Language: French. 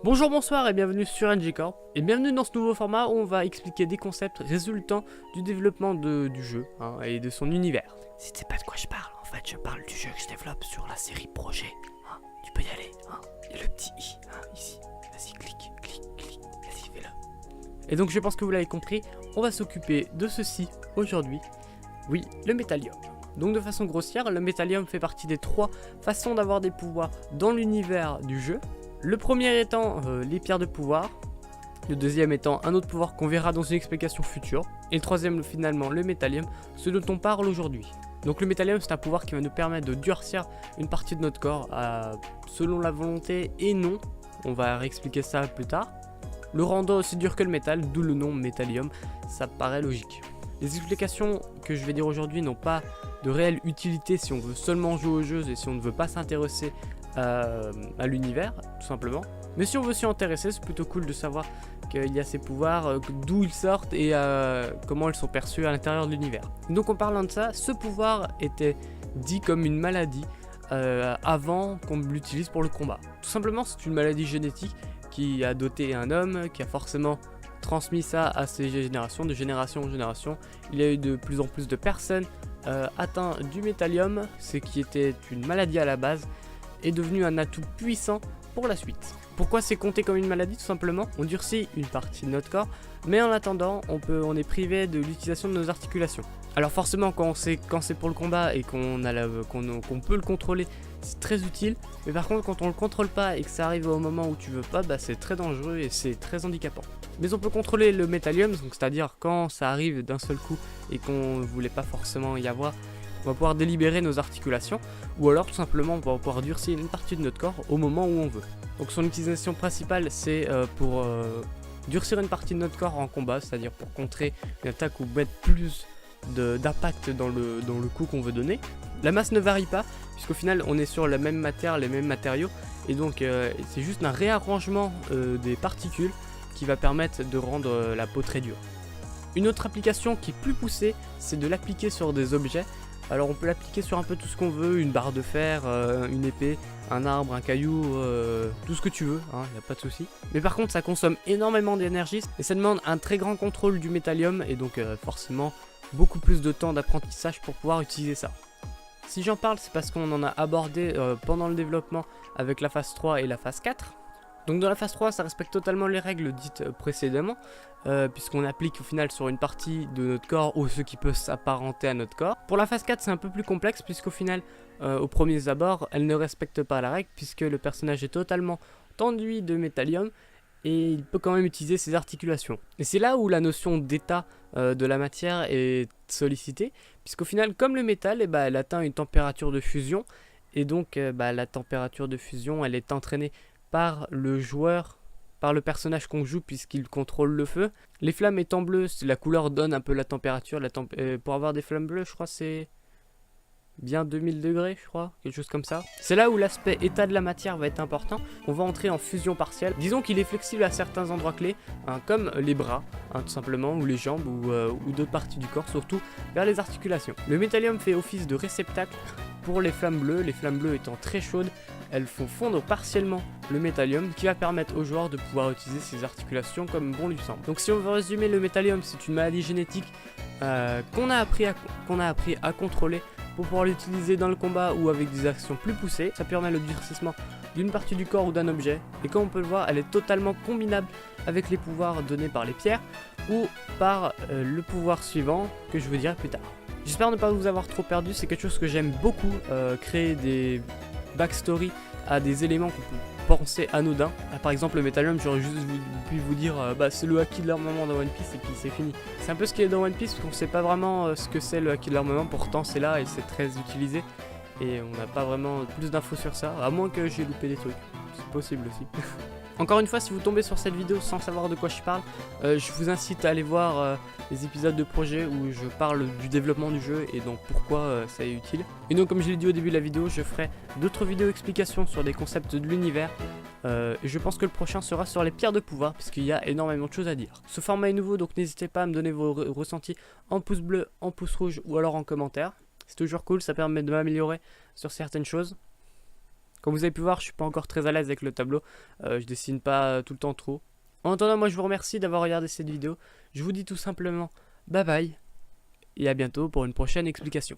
Bonjour, bonsoir et bienvenue sur NG Corp. Et bienvenue dans ce nouveau format où on va expliquer des concepts résultant du développement du jeu et de son univers. Si tu sais pas de quoi je parle, en fait je parle du jeu que je développe sur la série Projet. Tu peux y aller, il y a le petit i, ici. Vas-y, clique, vas-y, fais-le. Et donc je pense que vous l'avez compris, on va s'occuper de ceci aujourd'hui. Oui, le métallium. Donc de façon grossière, le métallium fait partie des 3 façons d'avoir des pouvoirs dans l'univers du jeu. Le premier étant les pierres de pouvoir, le deuxième étant un autre pouvoir qu'on verra dans une explication future, et le troisième finalement le métallium, ce dont on parle aujourd'hui. Donc le métallium c'est un pouvoir qui va nous permettre de durcir une partie de notre corps selon la volonté et non, on va réexpliquer ça plus tard, le rendant aussi dur que le métal, d'où le nom métallium, ça paraît logique. Les explications que je vais dire aujourd'hui n'ont pas de réelle utilité si on veut seulement jouer aux jeux et si on ne veut pas s'intéresser à l'univers, tout simplement. Mais si on veut s'y intéresser, c'est plutôt cool de savoir qu'il y a ces pouvoirs, d'où ils sortent et comment ils sont perçus à l'intérieur de l'univers. Donc en parlant de ça, ce pouvoir était dit comme une maladie avant qu'on l'utilise pour le combat. Tout simplement, c'est une maladie génétique qui a doté un homme, qui a forcément transmis ça à ses générations, de génération en génération. Il y a eu de plus en plus de personnes atteintes du métallium, ce qui était une maladie à la base, est devenu un atout puissant pour la suite. Pourquoi c'est compté comme une maladie? Tout simplement, on durcit une partie de notre corps, mais en attendant, on est privé de l'utilisation de nos articulations. Alors forcément, quand c'est pour le combat et qu'on peut le contrôler, c'est très utile. Mais par contre, quand on le contrôle pas et que ça arrive au moment où tu veux pas, c'est très dangereux et c'est très handicapant. Mais on peut contrôler le métallium, donc c'est-à-dire quand ça arrive d'un seul coup et qu'on ne voulait pas forcément y avoir, on va pouvoir délibérer nos articulations, ou alors tout simplement on va pouvoir durcir une partie de notre corps au moment où on veut. Donc son utilisation principale c'est pour durcir une partie de notre corps en combat, c'est-à-dire pour contrer une attaque ou mettre plus d'impact dans le coup qu'on veut donner. La masse ne varie pas, puisqu'au final on est sur la même matière, les mêmes matériaux, et donc c'est juste un réarrangement des particules qui va permettre de rendre la peau très dure. Une autre application qui est plus poussée, c'est de l'appliquer sur des objets. Alors on peut l'appliquer sur un peu tout ce qu'on veut, une barre de fer, une épée, un arbre, un caillou, tout ce que tu veux, y a pas de souci. Mais par contre ça consomme énormément d'énergie et ça demande un très grand contrôle du métallium et donc forcément beaucoup plus de temps d'apprentissage pour pouvoir utiliser ça. Si j'en parle, c'est parce qu'on en a abordé pendant le développement avec la phase 3 et la phase 4. Donc dans la phase 3, ça respecte totalement les règles dites précédemment, puisqu'on applique au final sur une partie de notre corps ou ce qui peut s'apparenter à notre corps. Pour la phase 4, c'est un peu plus complexe, puisqu'au final, au premier abord, elle ne respecte pas la règle, puisque le personnage est totalement enduit de métallium, et il peut quand même utiliser ses articulations. Et c'est là où la notion d'état de la matière est sollicitée, puisqu'au final, comme le métal, elle atteint une température de fusion, et donc la température de fusion, elle est entraînée par le joueur, par le personnage qu'on joue puisqu'il contrôle le feu. Les flammes étant bleues, la couleur donne un peu la température. Pour avoir des flammes bleues, je crois c'est bien 2000 degrés, je crois, quelque chose comme ça. C'est là où l'aspect état de la matière va être important. On va entrer en fusion partielle. Disons qu'il est flexible à certains endroits clés, comme les bras, tout simplement, ou les jambes, ou d'autres parties du corps, surtout vers les articulations. Le métallium fait office de réceptacle pour les flammes bleues étant très chaudes, elles font fondre partiellement le métallium qui va permettre au joueur de pouvoir utiliser ses articulations comme bon lui semble. Donc si on veut résumer, le métallium c'est une maladie génétique qu'on a appris à contrôler pour pouvoir l'utiliser dans le combat ou avec des actions plus poussées. Ça permet le durcissement d'une partie du corps ou d'un objet, et comme on peut le voir, elle est totalement combinable avec les pouvoirs donnés par les pierres ou par le pouvoir suivant que je vous dirai plus tard. J'espère ne pas vous avoir trop perdu, c'est quelque chose que j'aime beaucoup, créer des backstory à des éléments qu'on peut penser anodins. Par exemple le métallium, j'aurais juste pu vous dire c'est le haki de l'armement dans One Piece et puis c'est fini. C'est un peu ce qui est dans One Piece parce qu'on sait pas vraiment ce que c'est le haki de l'armement, pourtant c'est là et c'est très utilisé et on n'a pas vraiment plus d'infos sur ça, à moins que j'ai loupé des trucs, c'est possible aussi. Encore une fois, si vous tombez sur cette vidéo sans savoir de quoi je parle, je vous incite à aller voir les épisodes de projet où je parle du développement du jeu et donc pourquoi ça est utile. Et donc comme je l'ai dit au début de la vidéo, je ferai d'autres vidéos explications sur des concepts de l'univers. Et je pense que le prochain sera sur les pierres de pouvoir puisqu'il y a énormément de choses à dire. Ce format est nouveau, donc n'hésitez pas à me donner vos ressentis en pouce bleu, en pouce rouge ou alors en commentaire. C'est toujours cool, ça permet de m'améliorer sur certaines choses. Comme vous avez pu voir, je suis pas encore très à l'aise avec le tableau. Je dessine pas tout le temps trop. En attendant, moi je vous remercie d'avoir regardé cette vidéo. Je vous dis tout simplement bye bye et à bientôt pour une prochaine explication.